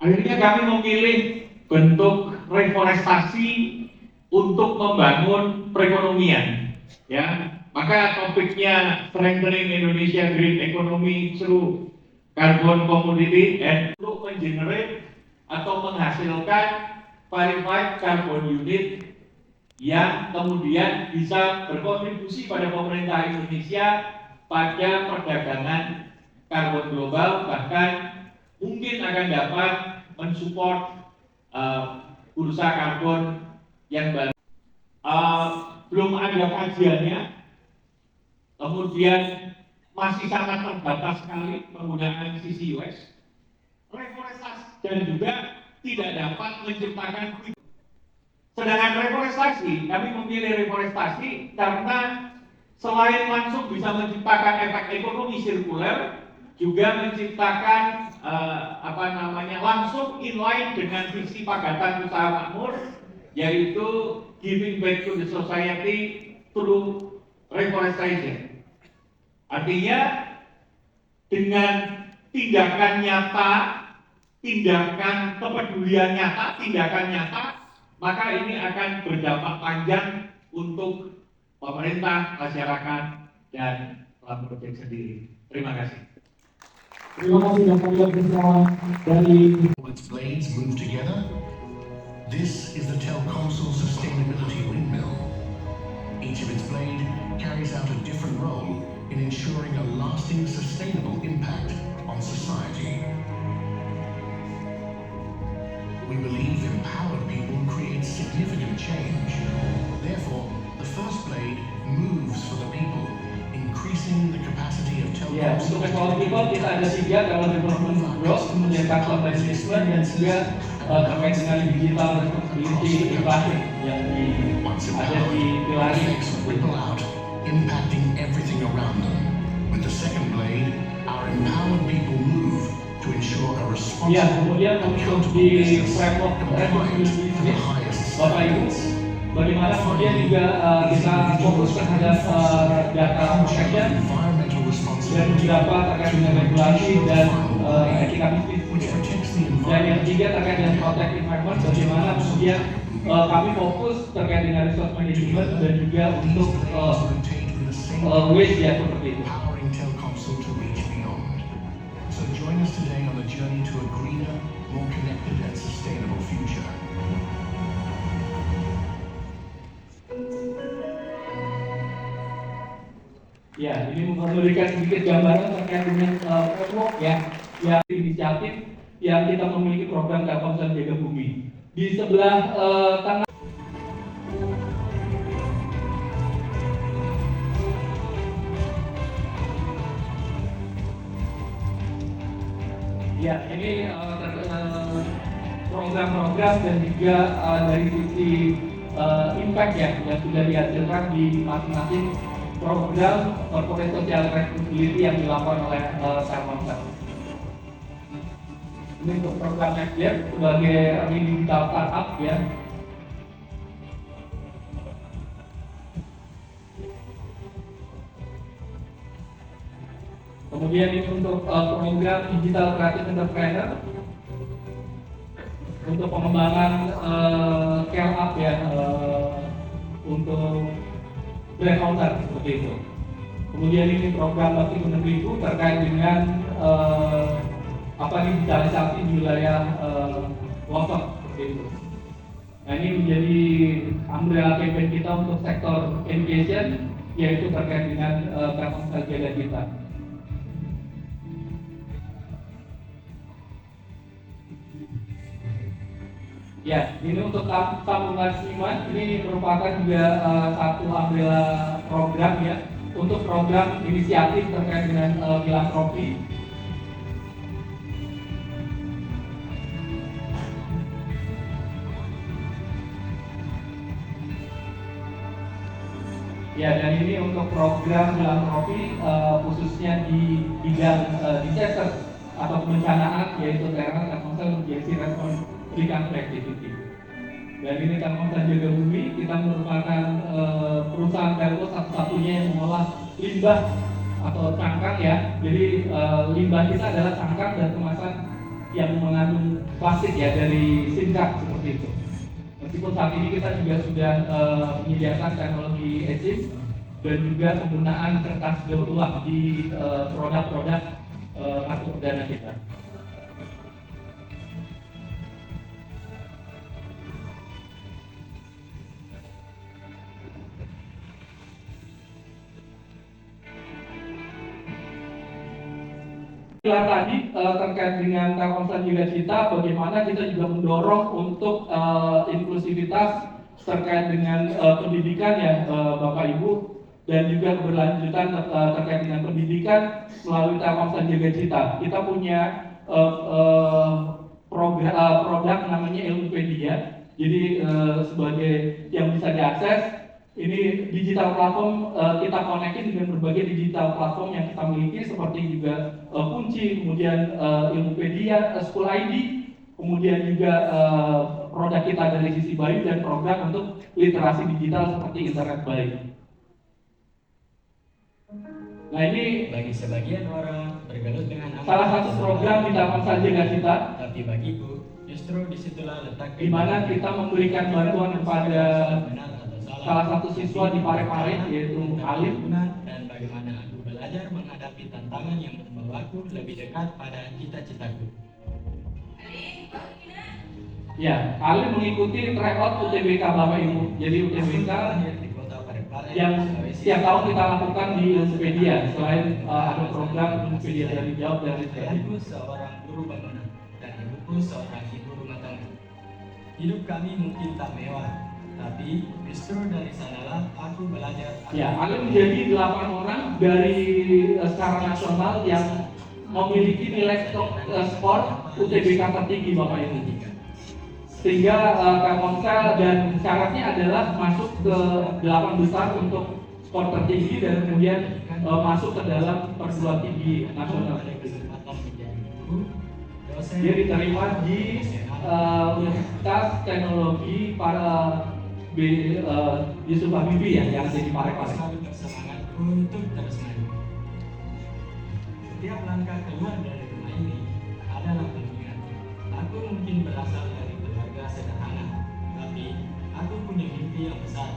Akhirnya kami memilih bentuk reforestasi untuk membangun perekonomian. Ya, maka topiknya Strengthening Indonesia Green Economy through Carbon Commodity and untuk mengenerate atau menghasilkan verified carbon unit yang kemudian bisa berkontribusi pada pemerintah Indonesia pada perdagangan karbon global, bahkan mungkin akan dapat mensupport bursa karbon yang baru. Belum ada kajiannya, kemudian masih sangat terbatas sekali penggunaan CCUS, reforestasi, dan juga tidak dapat menciptakan. Sedangkan reforestasi, kami memilih reforestasi karena selain langsung bisa menciptakan efek ekonomi sirkuler, juga menciptakan langsung inline dengan visi Pakatan Usaha Makmur, yaitu giving back to the society through reforestation. Artinya dengan tindakan nyata, tindakan kepedulian nyata, tindakan nyata, maka ini akan berdampak panjang untuk pemerintah, masyarakat, dan Lamborghini sendiri. Terima kasih. Terima kasih yang mulia bersama dari its blades move together. This is the Telkomsel Sustainability Windmill. Each of its blade carries out a different role in ensuring a lasting sustainable impact on society. We believe empowered people create significant change. Therefore, the first blade moves for the people, increasing the capacity of Telkomsel. Ya, untuk empower people kita ada 3, kalau development growth, kemudian carbon management, dan juga terkait dengan digital responsibility inklusif yang ada di pilar ini. Ripple out, impacting everything around them. With the second blade, our empowered people move to ensure a responsible. Ya, kemudian untuk di framework responsibility Bapak Ibu, bagaimana kemudian juga kita fokus terhadap data protection dan beberapa terkait dengan regulasi dan etika bisnis. Dan yang ketiga terkait dengan protect environment, bagaimana kemudian kami fokus terkait dengan resource management dan juga untuk waste ya seperti itu. So join us today on the journey to a greener, more connected and sustainable future. Ya, ini memberikan sedikit gambaran terkait dengan framework ya, yang inisiatif yang kita memiliki program Telkomsel Jaga Bumi. Di sebelah kanan ya, ini program-program dan juga dari sisi impact ya yang sudah dihasilkan di masing-masing program corporate social responsibility yang dilakukan oleh Telkomsel. Ini untuk program NextGen sebagai digital startup ya. Kemudian ini untuk program digital creative entrepreneur untuk pengembangan scale up ya untuk brand owner seperti itu. Kemudian ini program Bakti Menegriku terkait dengan digitalisasi di wilayah longsor seperti itu. Nah, ini menjadi umbrella campaign kita untuk sektor education, yaitu terkait dengan Telkomsel Jaga Kita. Ya, ini untuk tabungan Siman, ini merupakan juga satu umbrella program ya, untuk program inisiatif terkait dengan filantropi. Ya, dan ini untuk program filantropi khususnya di bidang disaster atau kebencanaan, yaitu Telkomsel Emergency Response Recovery Activity. Dan ini Telkomsel Jaga Bumi, kita merupakan perusahaan telco satu-satunya yang mengolah limbah atau cangkang ya. Jadi limbah kita adalah cangkang dan kemasan yang mengandung plastik ya dari singkat seperti itu. Meskipun saat ini kita juga sudah menyediakan teknologi etching dan juga penggunaan kertas daur ulang di produk-produk kartu perdana kita. Tadi terkait dengan Telkomsel juga Cita, bagaimana kita juga mendorong untuk inklusivitas terkait dengan pendidikan ya Bapak Ibu, dan juga keberlanjutan terkait dengan pendidikan melalui Telkomsel Jaga Cita. Kita punya produk namanya Ilmupedia. Jadi sebagai yang bisa diakses, ini digital platform kita konekin dengan berbagai digital platform yang kita miliki seperti juga Kunci, kemudian Ilmupedia, School ID, kemudian juga produk kita dari sisi Bayu dan program untuk literasi digital seperti internet Bayu. Nah ini Bagi sebagian orang bergelut dengan salah satu program di Telkomsel Jaga Cita, tapi bagiku justru disitulah letak di mana kita memberikan bantuan kepada salah satu siswa di Parepare yaitu Alim, dan bagaimana aku belajar menghadapi tantangan yang membawaku lebih dekat pada cita-citaku. ya Alim mengikuti tryout UTBK Bapak Ibu. Jadi UTBK Di kota Parepare yang Sulawesi setiap tahun kita lakukan di Ilmupedia, selain ada program Ilmupedia dari jawab dan sebagainya. ayahku seorang guru bangunan dan ibuku seorang ibu rumah tangga. Hidup kami mungkin tak mewah, tapi justru dari sanalah aku belajar. Ya, Alim menjadi 8 orang dari secara nasional yang memiliki nilai skor UTBK tertinggi Bapak Ibu. Sehingga Telkomsel dan syaratnya adalah masuk ke 8 besar untuk skor tertinggi dan kemudian masuk ke dalam perguruan tinggi nasional. Dia diterima di Universitas Teknologi di Sukabumi ya, yang ada di Parepare. Selalu bersemangat untuk terus maju. Setiap langkah keluar dari rumah ini adalah pengingat. Aku mungkin berasal dari keluarga sederhana, tapi aku punya mimpi yang besar.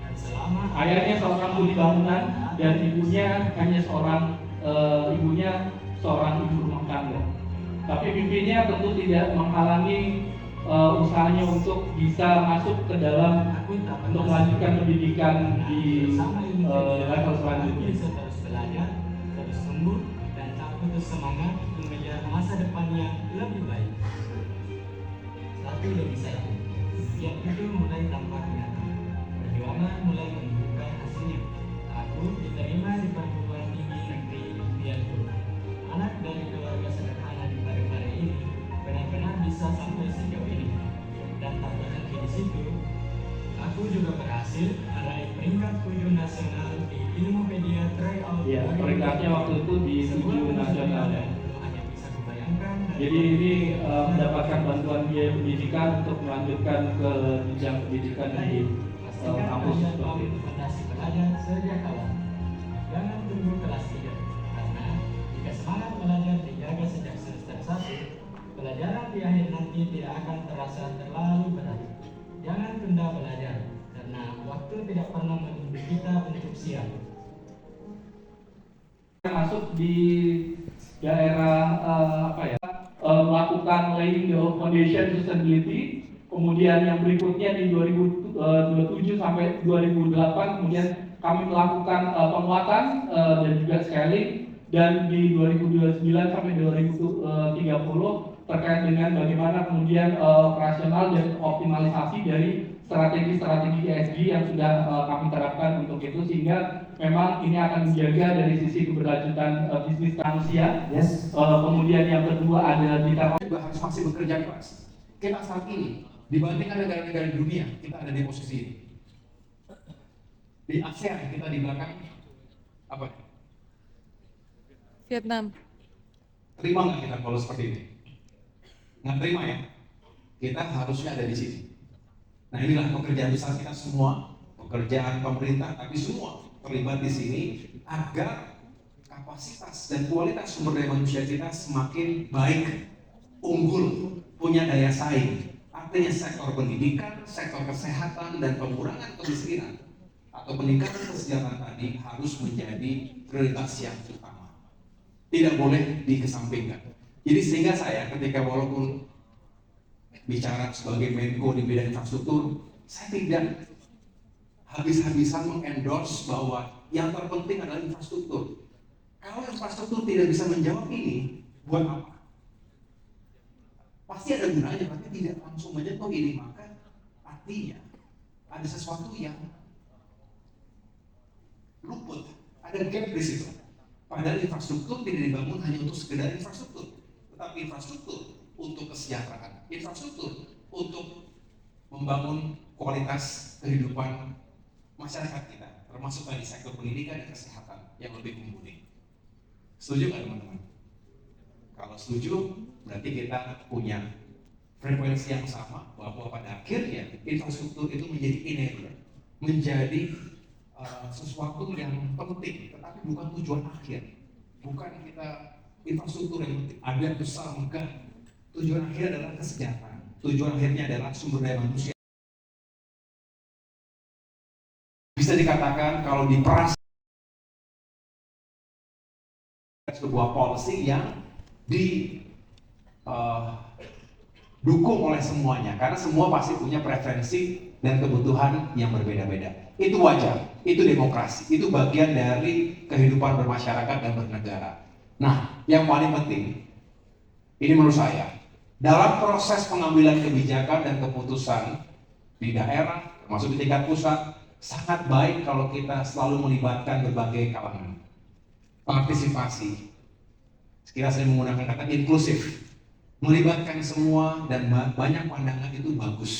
Dan selama Ayahnya seorang kuli bangunan dan ibunya hanya seorang ibu rumah tangga. Tapi mimpinya tentu tidak menghalangi usahanya untuk bisa masuk ke dalam untuk melanjutkan pendidikan di level selanjutnya. bisa terus belajar, terus tumbuh, dan tak putus semangat mengejar masa depan yang lebih baik. Satu demi satu, yang itu mulai tampak nyata. Perjuangan mulai menunjukkan hasilnya. Aku diterima di perguruan tinggi negeri impianku. Anak dari keluarga sederhana di Parepare ini benar-benar bisa sampai sejauh ini. Dan tak berhenti di situ, aku juga berhasil meraih peringkat 7 nasional di Ilmupedia Tryout. Ya, peringkatnya waktu itu di 7 nasional ya. Hanya bisa kubayangkan. Jadi ini mendapatkan bantuan biaya pendidikan untuk melanjutkan ke jenjang pendidikan di kampus seperti itu. Fondasi belajar sejak awal. Jangan tunggu kelas 3, karena jika semangat belajar dijaga sejak semester 1, pelajaran di akhir nanti tidak akan terasa terlalu berat. Jangan tunda belajar, karena waktu tidak pernah menunggu kita untuk siap. Masuk di daerah melakukan laying the foundation sustainability, kemudian yang berikutnya di 2027 sampai 2008 kemudian kami melakukan penguatan dan juga scaling, dan di 2029 sampai 2030 terkait dengan bagaimana kemudian operasional dan optimalisasi dari strategi-strategi ESG yang sudah kami terapkan untuk itu, sehingga memang ini akan menjaga dari sisi keberlanjutan bisnis manusia. Yes. Kemudian yang kedua ada di Juga harus masih bekerja keras. Kita saat ini dibandingkan negara-negara di dunia, kita ada di posisi ini. Di ASEAN kita di belakang apa? Vietnam. Terima nggak kita kalau seperti ini? Nggak terima ya? Kita harusnya ada di sini. Nah inilah pekerjaan besar kita semua, pekerjaan pemerintah, tapi semua terlibat di sini agar kapasitas dan kualitas sumber daya manusia kita semakin baik unggul, punya daya saing. Artinya sektor pendidikan, sektor kesehatan, dan pengurangan kemiskinan atau peningkatan kesejahteraan tadi harus menjadi prioritas yang utama. Tidak boleh dikesampingkan. Jadi sehingga saya ketika walaupun bicara sebagai Menko di bidang infrastruktur, saya tidak habis-habisan mengendorse bahwa yang terpenting adalah infrastruktur. Kalau infrastruktur tidak bisa menjawab ini, buat apa? Pasti ada gunanya, tapi tidak langsung menyentuh ini, maka artinya ada sesuatu yang luput, ada gap di situ. Padahal infrastruktur tidak dibangun hanya untuk sekedar infrastruktur, tetapi infrastruktur untuk kesejahteraan, infrastruktur untuk membangun kualitas kehidupan masyarakat kita, termasuk tadi sektor pendidikan dan kesehatan yang lebih mumpuni. Setuju nggak teman-teman? Kalau setuju, berarti kita punya frekuensi yang sama bahwa pada akhirnya infrastruktur itu menjadi enabler, menjadi sesuatu yang penting, tetapi bukan tujuan akhir. Bukan kita infrastruktur yang penting, ada besar megah. Tujuan akhir adalah kesejahteraan. Tujuan akhirnya adalah sumber daya manusia. Bisa dikatakan kalau diperas sebuah policy yang didukung oleh semuanya, karena semua pasti punya preferensi dan kebutuhan yang berbeda-beda. Itu wajar, itu demokrasi, itu bagian dari kehidupan bermasyarakat dan bernegara. Nah, yang paling penting, ini menurut saya, dalam proses pengambilan kebijakan dan keputusan di daerah, termasuk di tingkat pusat, sangat baik kalau kita selalu melibatkan berbagai kalangan. Partisipasi, sekiranya saya menggunakan kata inklusif, melibatkan semua dan banyak pandangan itu bagus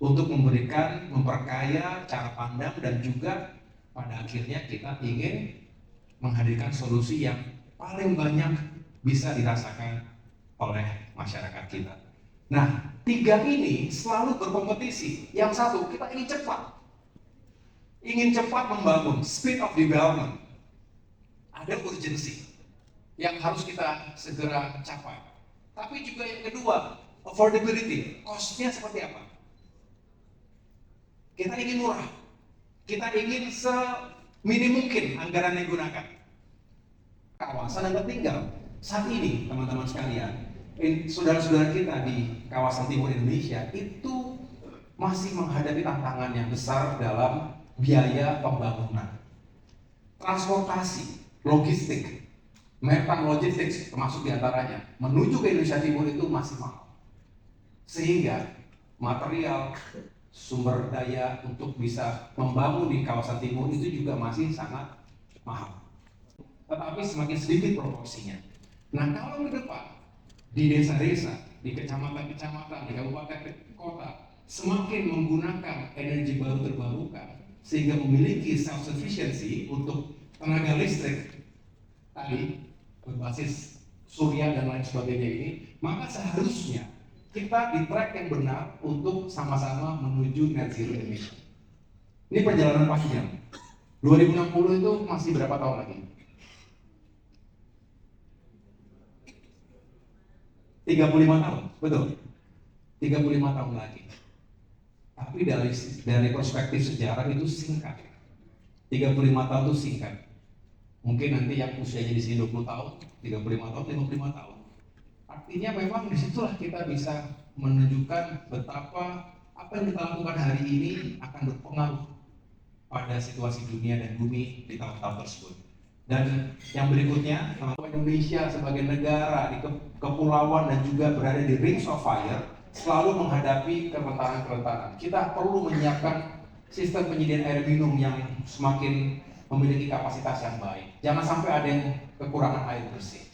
untuk memberikan, memperkaya cara pandang dan juga pada akhirnya kita ingin menghadirkan solusi yang paling banyak bisa dirasakan oleh masyarakat kita. Nah, tiga ini selalu berkompetisi. Yang satu, kita ingin cepat membangun, speed of development. Ada urgensi yang harus kita segera capai. Tapi juga yang kedua, affordability, cost-nya seperti apa? Kita ingin murah, kita ingin seminim mungkin anggaran yang digunakan. Kawasan yang tertinggal saat ini, teman-teman sekalian, saudara-saudara kita di kawasan timur Indonesia itu masih menghadapi tantangan yang besar dalam biaya pembangunan. Transportasi, logistik, maritime logistics termasuk diantaranya, menuju ke Indonesia Timur itu masih mahal. Sehingga material, sumber daya untuk bisa membangun di kawasan timur itu juga masih sangat mahal. Tetapi semakin sedikit proporsinya. Nah, kalau ke depan di desa-desa, di kecamatan-kecamatan, di kabupaten kota semakin menggunakan energi baru terbarukan sehingga memiliki self sufficiency untuk tenaga listrik tadi berbasis surya dan lain sebagainya ini, maka seharusnya kita di track yang benar untuk sama-sama menuju net zero emission. Ini perjalanan panjang. 2060 itu masih berapa tahun lagi? 35 tahun, betul. 35 tahun lagi. Tapi dari perspektif sejarah itu singkat. 35 tahun itu singkat. Mungkin nanti yang usianya di sini 20 tahun, 35 tahun, 55 tahun. Artinya memang disitulah kita bisa menunjukkan betapa apa yang kita lakukan hari ini akan berpengaruh pada situasi dunia dan bumi di tahun-tahun tersebut. Dan yang berikutnya, Indonesia sebagai negara di kepulauan dan juga berada di rings of fire selalu menghadapi kerentanan-kerentanan. Kita perlu menyiapkan sistem penyediaan air minum yang semakin memiliki kapasitas yang baik. Jangan sampai ada yang kekurangan air bersih.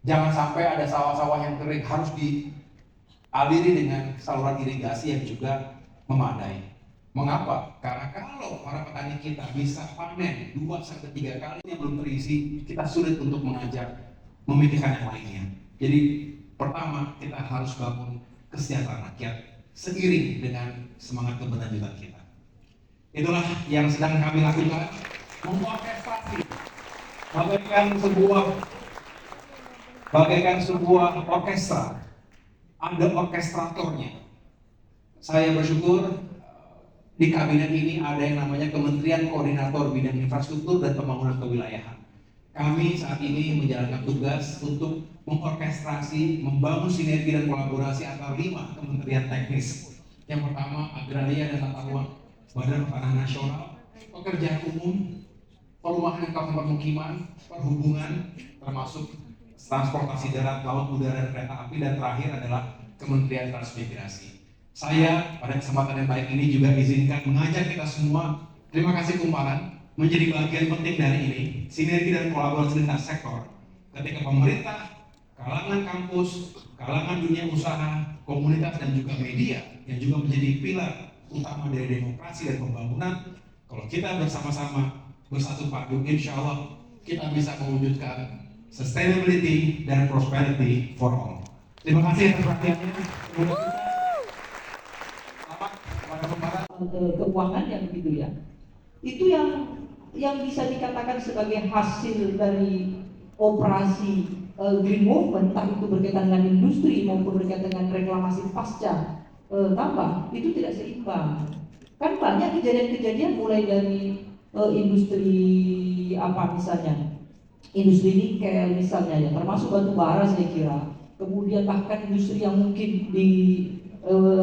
Jangan sampai ada sawah-sawah yang kering harus dialiri dengan saluran irigasi yang juga memadai. Mengapa? Karena kalau para petani kita bisa panen 2-3 kali yang belum terisi, kita sulit untuk mengajak memikirkan yang lainnya. Jadi pertama kita harus bangun kesejahteraan rakyat seiring dengan semangat keberlanjutan kita. Itulah yang sedang kami lakukan, mengorkestrasi bagaikan sebuah orkestra ada orkestratornya. Saya bersyukur di kabinet ini ada yang namanya Kementerian Koordinator Bidang Infrastruktur dan Pembangunan Kewilayahan. Kami saat ini menjalankan tugas untuk mengorkestrasi, membangun sinergi dan kolaborasi antara 5 kementerian teknis. Yang pertama, Agraria dan Tata Ruang, Badan Pertanahan Nasional, Pekerjaan Umum, Perumahan dan Kawasan Permukiman, Perhubungan, termasuk transportasi darat, laut, udara, dan kereta api, dan terakhir adalah Kementerian Transmigrasi. Saya pada kesempatan yang baik ini juga izinkan mengajak kita semua, terima kasih kumparan, menjadi bagian penting dari ini, sinergi dan kolaborasi lintas sektor. Ketika pemerintah, kalangan kampus, kalangan dunia usaha, komunitas dan juga media yang juga menjadi pilar utama dari demokrasi dan pembangunan, kalau kita bersama-sama bersatu padu, insya Allah kita bisa mewujudkan sustainability dan prosperity for all. Terima kasih atas perhatiannya. Keuangan yang begitu ya, itu yang bisa dikatakan sebagai hasil dari operasi green movement, entah itu berkaitan dengan industri maupun berkaitan dengan reklamasi pasca tambang, itu tidak seimbang. Kan banyak kejadian-kejadian mulai dari industri apa misalnya, industri nikel misalnya ya, termasuk batu bara saya kira, kemudian bahkan industri yang mungkin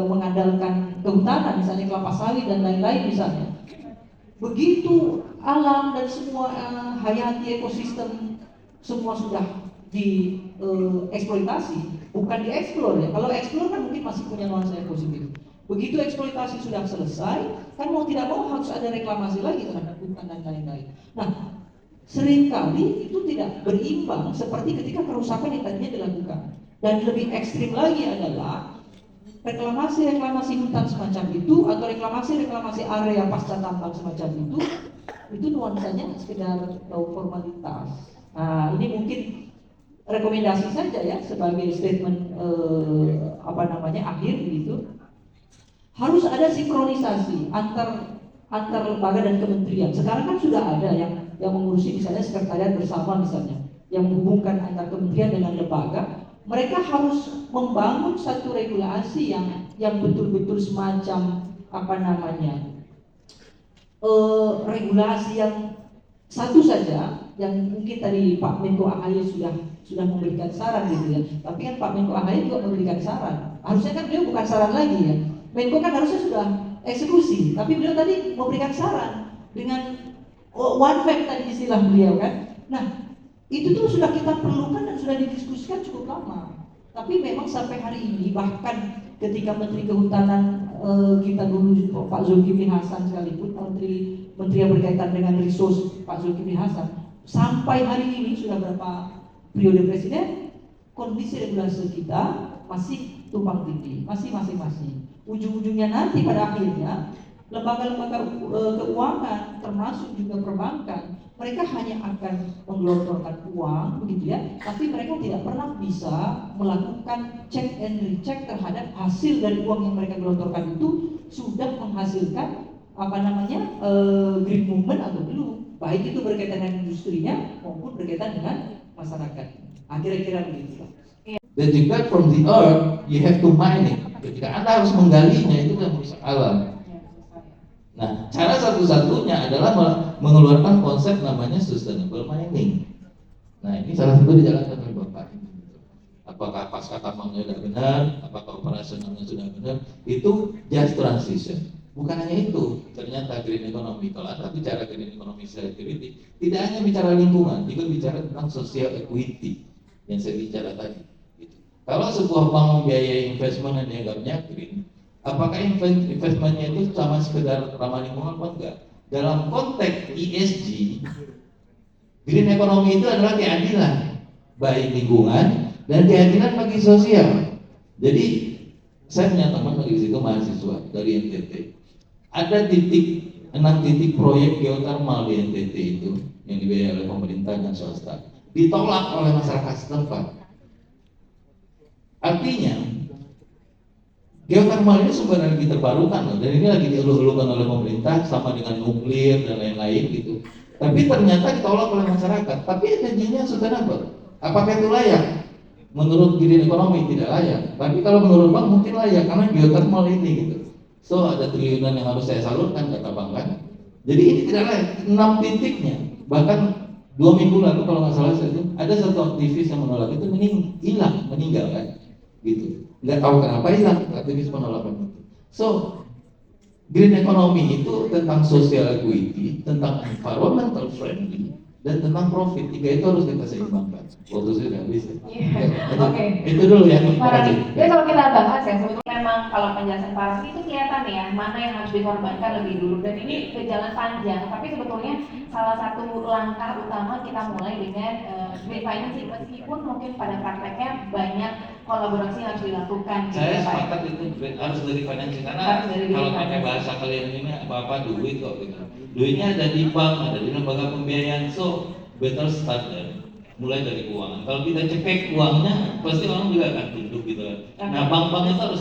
mengandalkan kehutanan, misalnya kelapa sawit dan lain-lain misalnya. Begitu alam dan semua hayati ekosistem semua sudah dieksploitasi, bukan dieksplor ya. Kalau eksplor kan mungkin masih punya nuansa yang positif. Begitu eksploitasi sudah selesai, kan mau tidak mau harus ada reklamasi lagi terhadap hutan dan lain-lain. Nah, seringkali itu tidak berimbang seperti ketika kerusakan yang tadinya dilakukan. Dan lebih ekstrim lagi adalah reklamasi hutan semacam itu atau reklamasi area pasca tambang semacam itu nuansanya sekedar formalitas. Nah, ini mungkin rekomendasi saja ya sebagai statement akhir gitu. Harus ada sinkronisasi antar lembaga dan kementerian. Sekarang kan sudah ada yang mengurusi misalnya sekretariat bersama misalnya, yang menghubungkan antar kementerian dengan lembaga. Mereka harus membangun satu regulasi yang betul-betul semacam regulasi yang satu saja, yang mungkin tadi Pak Menko AHY sudah memberikan saran gitu ya. Tapi kan Pak Menko AHY juga memberikan saran. Harusnya kan beliau bukan saran lagi ya. Menko kan harusnya sudah eksekusi, tapi beliau tadi memberikan saran dengan one fact tadi istilah beliau kan. Nah, itu tuh sudah kita perlukan dan sudah didiskusikan cukup lama. Tapi memang sampai hari ini, bahkan ketika Menteri Kehutanan kita dulu Pak Zulkifli Hasan sekalipun, menteri yang berkaitan dengan resource Pak Zulkifli Hasan, sampai hari ini sudah berapa periode presiden, kondisi regulasi kita masih tumpang tindih, masih masing-masing. Ujung-ujungnya nanti pada akhirnya lembaga-lembaga keuangan termasuk juga perbankan, mereka hanya akan menggelontorkan uang begitu ya, tapi mereka tidak pernah bisa melakukan check and recheck terhadap hasil dari uang yang mereka gelontorkan itu sudah menghasilkan green movement atau belum, baik itu berkaitan dengan industrinya maupun berkaitan dengan masyarakat. Kira-kira begitu. Dan juga from the earth you have to mine it. Ketika Anda harus menggalinya, itu kan merusak alam. Nah, cara satu-satunya adalah mengeluarkan konsep namanya sustainable mining. Nah, ini salah satu dijalankan oleh Bapak. Apakah pasca tambangnya sudah benar, apakah operasionalnya sudah benar, itu just transition. Bukan hanya itu, ternyata green economy. Kalau Anda bicara green economy security, tidak hanya bicara lingkungan, juga bicara tentang social equity yang saya bicara tadi. Kalau sebuah bank membiayai investment yang dianggapnya green, apakah investmentnya itu sama sekedar ramah lingkungan atau enggak? Dalam konteks ESG, green economy itu adalah keadilan baik lingkungan dan keadilan bagi sosial. Jadi saya punya teman lagi di situ mahasiswa dari NTT. Ada 6 titik proyek geothermal di NTT itu yang dibiayai oleh pemerintah dan swasta, ditolak oleh masyarakat setempat. Artinya geothermal ini sumber energi terbarukan loh, dan ini lagi dielulukan oleh pemerintah sama dengan nuklir dan lain-lain gitu. Tapi ternyata ditolak oleh masyarakat. Tapi energinya sustainable. Apakah itu layak? menurut green ekonomi tidak layak, tapi kalau menurut bank mungkin layak karena geothermal ini gitu. So ada triliunan yang harus saya salurkan kata bank kan. Jadi ini tidak layak. 6 titiknya, bahkan 2 minggu lalu kalau nggak salah saya ada satu aktivis yang menolak itu hilang, meninggal kan, gitu. Nggak tahu kenapa hilang aktivis penolakan itu. So green economy itu tentang social equity, tentang environmental friendly, dan tentang profit. 3 itu harus kita seimbangkan. Waktu saya nggak bisa. Oke. Itu dulu ya. Jadi kalau kita bahas ya, sebetulnya memang kalau penjelasan Pak Rafi itu kelihatan ya mana yang harus dikorbankan lebih dulu, dan ini ke jalan panjang. Tapi sebetulnya salah satu langkah utama kita mulai dengan green financing, meskipun mungkin pada prakteknya banyak kolaborasi yang harus dilakukan. Saya gitu, Pak. sepakat itu harus dari financing karena Harus dari kalau pakai financing. bahasa kalian ini apa duit kok gitu. Duitnya ada di bank, ada di lembaga pembiayaan. So better start dari mulai dari keuangan. Kalau kita cekek uangnya, pasti orang juga akan tunduk gitu kan. Nah, bank-bank itu harus